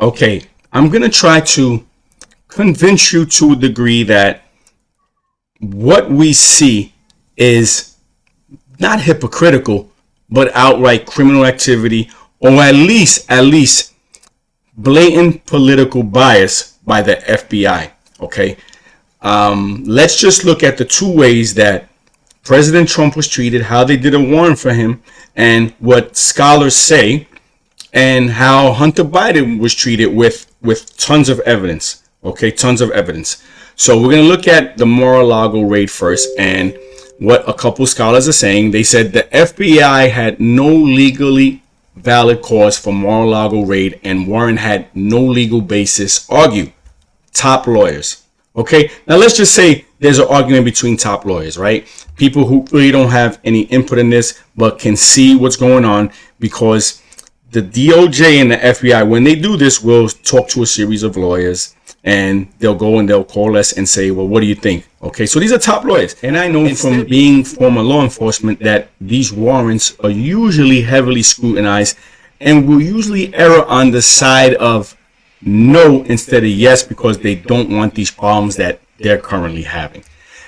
Okay, I'm going to try to convince you to a degree that what we see is not hypocritical, but outright criminal activity, or at least blatant political bias by the FBI. Okay, let's just look at the two ways that President Trump was treated, how they did a warrant for him, and what scholars say, and how Hunter Biden was treated with tons of evidence. Okay, tons of evidence. So we're going to look at the mar-a-lago raid first, and what a couple scholars are saying. They said the FBI had no legally valid cause for mar-a-lago raid, and Warren had no legal basis. Argue. Top lawyers. Okay, now let's just say there's an argument between top lawyers, right? People who really don't have any input in this, but can see what's going on, because the DOJ and the FBI, when they do this, will talk to a series of lawyers, and they'll go and they'll call us and say, well, what do you think? Okay, so these are top lawyers. And I know from being former law enforcement that these warrants are usually heavily scrutinized and will usually err on the side of no instead of yes, because they don't want these problems that they're currently having.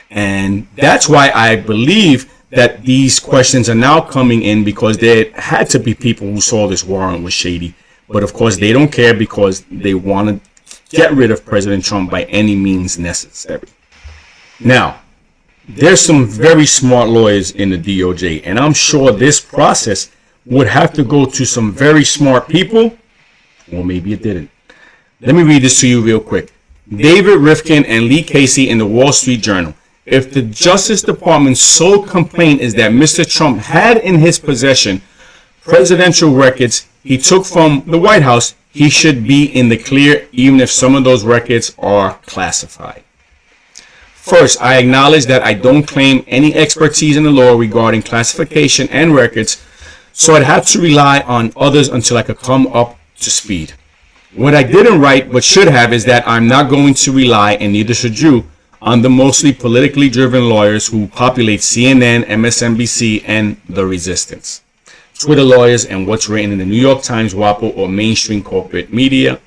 And that's why I believe that these questions are now coming in, because there had to be people who saw this warrant was shady. But of course, they don't care, because they want to get rid of President Trump by any means necessary. Now, there's some very smart lawyers in the DOJ, and I'm sure this process would have to go to some very smart people, or maybe it didn't. Let me read this to you real quick. David Rifkin and Lee Casey in the Wall Street Journal. If the Justice Department's sole complaint is that Mr. Trump had in his possession presidential records he took from the White House, he should be in the clear, even if some of those records are classified. First, I acknowledge that I don't claim any expertise in the law regarding classification and records, so I'd have to rely on others until I could come up to speed. What I didn't write but should have is that I'm not going to rely, and neither should you, on the mostly politically driven lawyers who populate CNN, MSNBC, and The Resistance, Twitter lawyers, and what's written in the New York Times, WAPO, or mainstream corporate media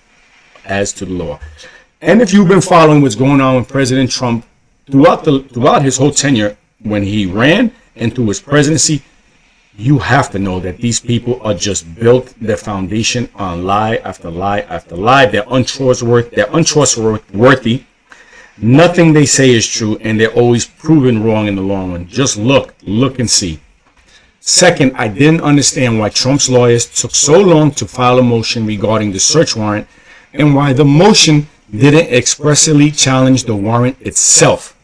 as to the law. And if you've been following what's going on with President Trump throughout his whole tenure, when he ran and through his presidency, you have to know that these people are just built their foundation on lie after lie after lie. They're untrustworthy. Nothing they say is true, and they're always proven wrong in the long run. Just look and see. Second, I didn't understand why Trump's lawyers took so long to file a motion regarding the search warrant, and why the motion didn't expressly challenge the warrant itself.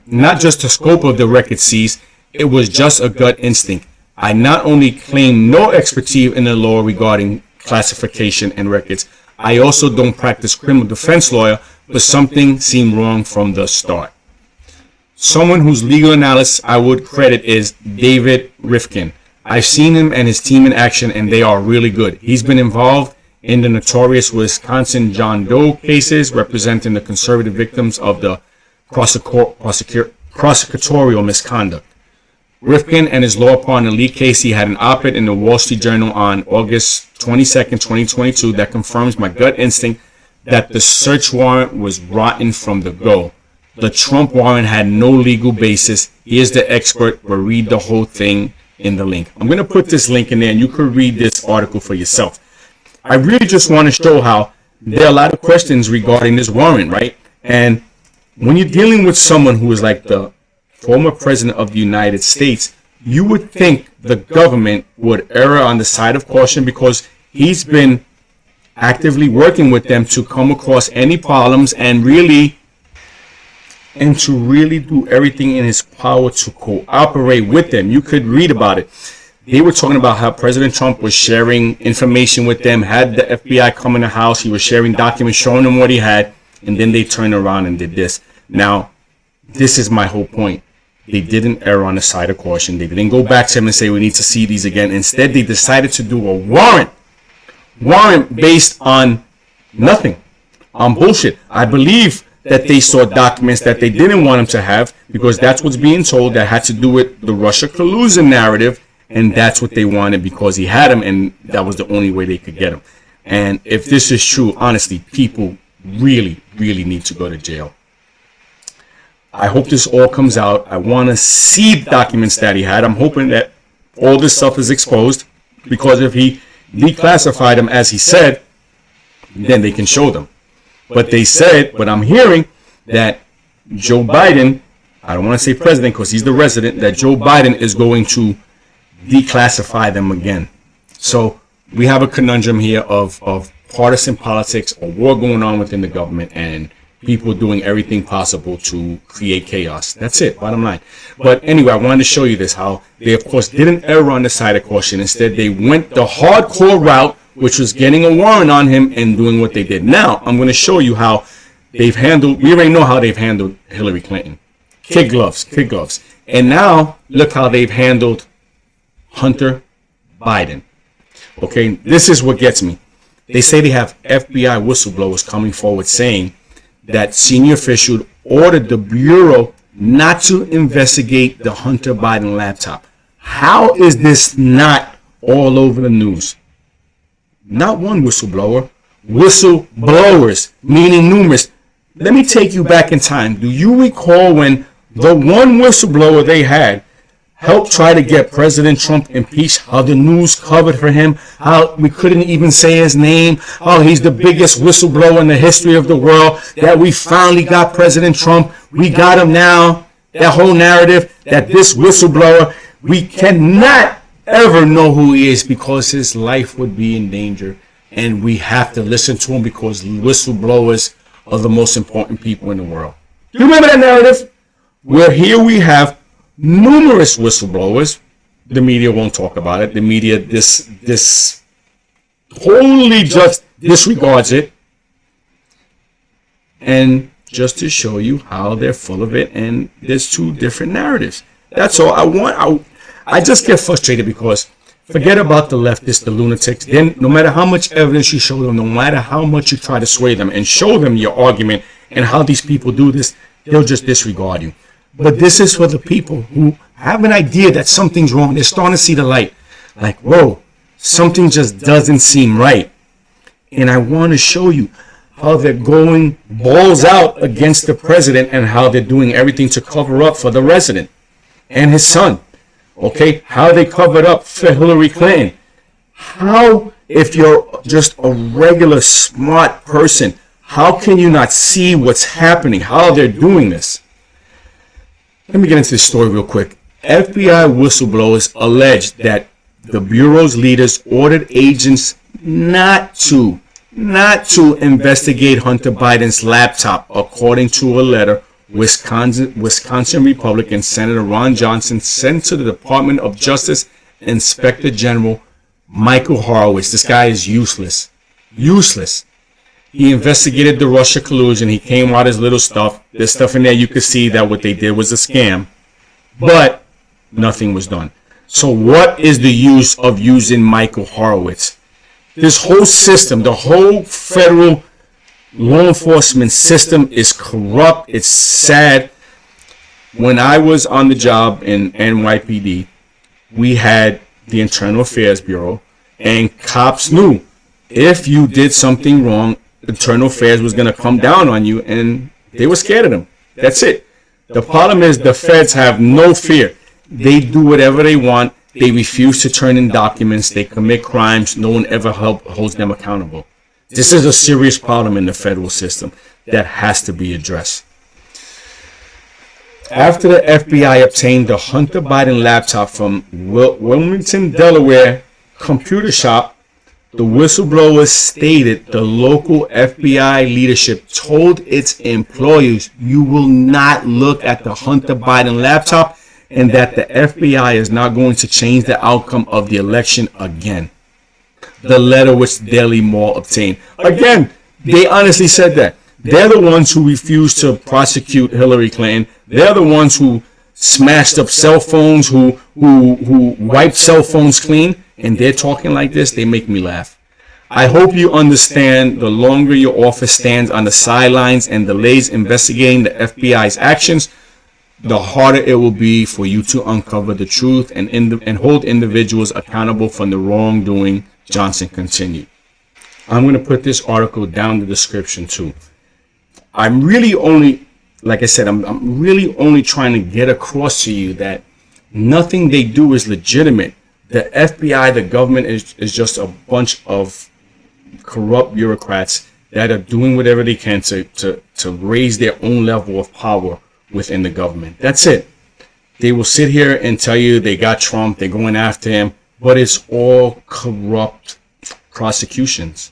Not just the scope of the record seized, it was just a gut instinct. I not only claim no expertise in the law regarding classification and records, I also don't practice criminal defense lawyer, but something seemed wrong from the start. Someone whose legal analysis I would credit is David Rifkin. I've seen him and his team in action, and they are really good. He's been involved in the notorious Wisconsin John Doe cases, representing the conservative victims of the prosecutorial misconduct. Rifkin and his law partner Lee Casey had an op-ed in the Wall Street Journal on August 22nd, 2022 that confirms my gut instinct that the search warrant was rotten from the go. The Trump warrant had no legal basis. Here's the expert, but read the whole thing in the link. I'm going to put this link in there, and you could read this article for yourself. I really just want to show how there are a lot of questions regarding this warrant, right? And when you're dealing with someone who is like the former president of the United States, you would think the government would err on the side of caution, because he's been actively working with them to come across any problems and to really do everything in his power to cooperate with them. You could read about it. They were talking about how President Trump was sharing information with them, had the FBI come in the house, he was sharing documents, showing them what he had, and then they turned around and did this. Now, this is my whole point. They didn't err on the side of caution. They didn't go back to him and say, we need to see these again. Instead, they decided to do a warrant based on nothing, on bullshit. I believe that they saw documents that they didn't want him to have, because that's what's being told, that had to do with the Russia collusion narrative, and that's what they wanted because he had him, and that was the only way they could get him. And if this is true, honestly, people really, really need to go to jail. I hope this all comes out. I want to see the documents that he had. I'm hoping that all this stuff is exposed, because if he declassified them as he said, then they can show them. But they said, but I'm hearing that Joe Biden, I don't want to say president because he's the resident, that Joe Biden is going to declassify them again. So we have a conundrum here of partisan politics, a war going on within the government, and people doing everything possible to create chaos. That's it, bottom line. But anyway, I wanted to show you this, how they, of course, didn't err on the side of caution. Instead, they went the hardcore route, which was getting a warrant on him and doing what they did. Now, I'm going to show you how they've handled, we already know how they've handled Hillary Clinton. Kid gloves, kid gloves. And now, look how they've handled Hunter Biden. Okay, this is what gets me. They say they have FBI whistleblowers coming forward saying that senior official ordered the Bureau not to investigate the Hunter Biden laptop. How is this not all over the news? Not one whistleblower, whistleblowers, meaning numerous. Let me take you back in time. Do you recall when the one whistleblower they had helped try to get President Trump impeached, how the news covered for him, how we couldn't even say his name, how he's the biggest whistleblower in the history of the world, that we finally got President Trump, we got him now, that whole narrative, that this whistleblower, we cannot ever know who he is because his life would be in danger, and we have to listen to him because whistleblowers are the most important people in the world. Do you remember that narrative? Where here we have numerous whistleblowers. The media won't talk about it. The media this wholly just disregards it. And just to show you how they're full of it, and there's two different narratives. That's all. I just get frustrated because forget about the leftists, the lunatics. Then no matter how much evidence you show them, no matter how much you try to sway them and show them your argument and how these people do this, they'll just disregard you. But this is for the people who have an idea that something's wrong. They're starting to see the light. Like, whoa, something just doesn't seem right. And I want to show you how they're going balls out against the president and how they're doing everything to cover up for the resident and his son. Okay, how they covered up for Hillary Clinton. How, if you're just a regular smart person, how can you not see what's happening, how they're doing this? Let me get into this story real quick. FBI whistleblowers alleged that the Bureau's leaders ordered agents not to investigate Hunter Biden's laptop, according to a letter Wisconsin Republican Senator Ron Johnson sent to the Department of Justice Inspector General Michael Horowitz. This guy is useless. Useless. He investigated the Russia collusion. He came out his little stuff. There's stuff in there you could see that what they did was a scam. But nothing was done. So what is the use of using Michael Horowitz? This whole system, the whole federal law enforcement system is corrupt. It's sad. When I was on the job in NYPD, we had the Internal Affairs Bureau, and cops knew if you did something wrong, Internal Affairs was going to come down on you, and they were scared of them. That's it. The problem is the feds have no fear. They do whatever they want. They refuse to turn in documents. They commit crimes. No one ever holds them accountable. This is a serious problem in the federal system that has to be addressed. After the FBI obtained the Hunter Biden laptop from Wilmington, Delaware computer shop, the whistleblowers stated the local FBI leadership told its employees, "You will not look at the Hunter Biden laptop," and that the FBI is not going to change the outcome of the election again. The letter which the Daily Mail obtained. Again, they honestly said that. They're the ones who refused to prosecute Hillary Clinton. They're the ones who smashed up cell phones, who wiped cell phones clean, and they're talking like this. They make me laugh. I hope you understand the longer your office stands on the sidelines and delays investigating the FBI's actions, the harder it will be for you to uncover the truth and hold individuals accountable for the wrongdoing, Johnson continued. I'm going to put this article down in the description too. I'm really only, like I said, I'm really only trying to get across to you that nothing they do is legitimate. The FBI, the government is just a bunch of corrupt bureaucrats that are doing whatever they can to raise their own level of power within the government. That's it. They will sit here and tell you they got Trump, they're going after him, but it's all corrupt prosecutions.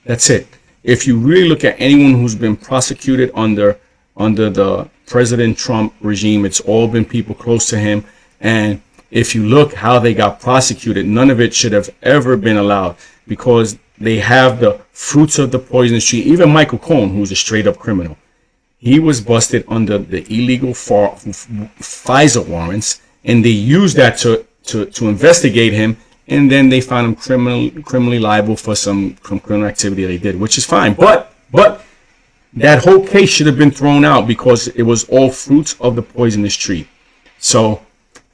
That's it. If you really look at anyone who's been prosecuted under the President Trump regime, it's all been people close to him. And if you look how they got prosecuted, none of it should have ever been allowed, because they have the fruits of the poisonous tree. Even Michael Cohen, who's a straight up criminal, he was busted under the illegal FISA warrants, and they used that to investigate him. And then they found him criminally liable for some criminal activity they did, which is fine. But that whole case should have been thrown out because it was all fruits of the poisonous tree. So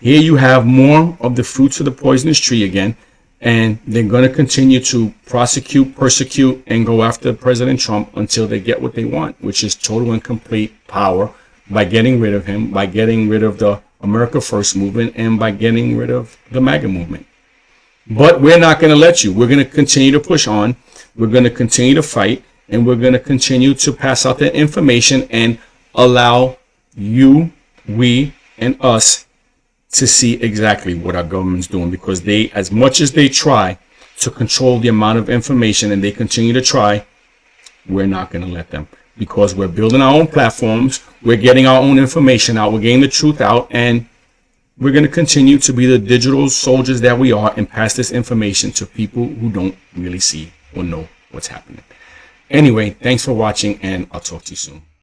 here you have more of the fruits of the poisonous tree again, and they're going to continue to prosecute, persecute, and go after President Trump until they get what they want, which is total and complete power, by getting rid of him, by getting rid of the America First movement, and by getting rid of the MAGA movement. But we're not going to let you. We're going to continue to push on. We're going to continue to fight, and we're going to continue to pass out that information and allow you, we, and us to see exactly what our government's doing, because they, as much as they try to control the amount of information, and they continue to try, we're not going to let them, because we're building our own platforms. We're getting our own information out. We're getting the truth out, and we're going to continue to be the digital soldiers that we are and pass this information to people who don't really see or know what's happening. Anyway, thanks for watching, and I'll talk to you soon.